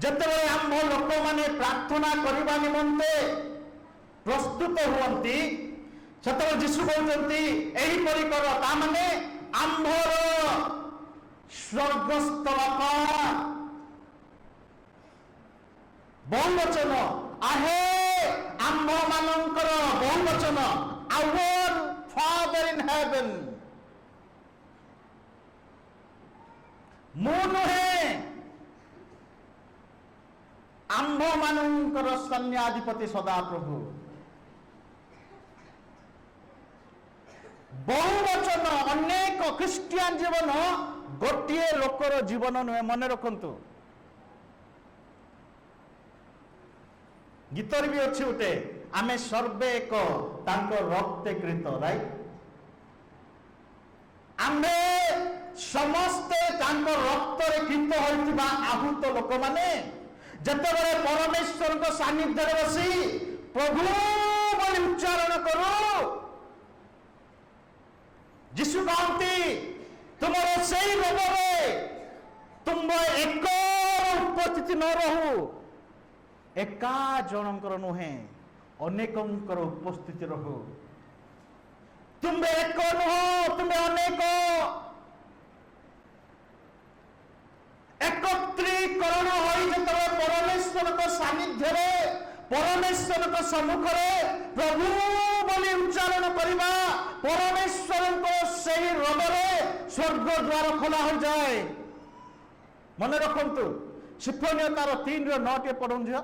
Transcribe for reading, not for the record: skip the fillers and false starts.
ଯେତେବେଳେ ଆମ୍ଭ ଲୋକମାନେ ପ୍ରାର୍ଥନା କରିବା ନିମନ୍ତେ ପ୍ରସ୍ତୁତ ହୁଅନ୍ତି, ସେତେବେଳେ ଯୀଶୁ କହୁଛନ୍ତି ଏହିପରି କର, ତା ମାନେ ଆମ୍ଭର ସ୍ୱର୍ଗସ୍ଥ ବାପା, ବହୁବଚନ, ଆହେ ଆମ୍ଭ ମାନଙ୍କର ବହୁବଚନ, our Father in heaven। ମୁଁ ନୁହେଁ, ଆମ୍ଭ ମାନଙ୍କର ସୈନ୍ୟାଧିପତି ସଦାପ୍ରଭୁ। ବହୁବଚନ, ଅନେକ ଖ୍ରୀଷ୍ଟିଆନ ଜୀବନ ଗୋଟିଏ ଲୋକର ଜୀବନ ନୁହେଁ, ମନେ ରଖନ୍ତୁ। ଗୀତରେ ବି ଅଛି ଗୋଟେ, ଆମେ ସର୍ବେ ଏକ ତାଙ୍କ ରକ୍ତେ କୃତ, ରାଇଟ୍? ଆମେ ସମସ୍ତେ ତାଙ୍କ ରକ୍ତରେ କୃତ ହୋଇଥିବା ଆହୁତ ଲୋକମାନେ ଯେତେବେଳେ ପରମେଶ୍ୱରଙ୍କ ସାନ୍ନିଧ୍ୟରେ ବସି ପ୍ରଭୁ ବୋଲି ଉଚ୍ଚାରଣ କରୁ, ଯୀଶୁ କହନ୍ତି ତୁମର ସେଇ ରୋଗରେ ତୁମ ଏକ ଉପସ୍ଥିତି ନ ରହୁ। ଏକା ଜଣଙ୍କର ନୁହେଁ, ଅନେକଙ୍କର ଉପସ୍ଥିତି ରହୁ। ତୁମେ ଏକ ନୁହଁ, ତୁମେ ଅନେକ। ଏକତ୍ରୀକରଣ ହୋଇ ଯେତେବେଳେ ପରମେଶ୍ୱରଙ୍କ ସାନ୍ନିଧ୍ୟରେ, ପରମେଶ୍ୱରଙ୍କ ସମ୍ମୁଖରେ ପ୍ରଭୁ ବୋଲି ଉଚ୍ଚାରଣ କରିବା, ପରମେଶ୍ୱରଙ୍କ ସେହି ରୋଗରେ ସ୍ୱର୍ଗ ଦ୍ୱାର ଖୋଲା ହୋଇଯାଏ। ମନେ ରଖନ୍ତୁ, ସିଫୋନିୟ ତାର 3-9 ପଢନ୍ତୁ।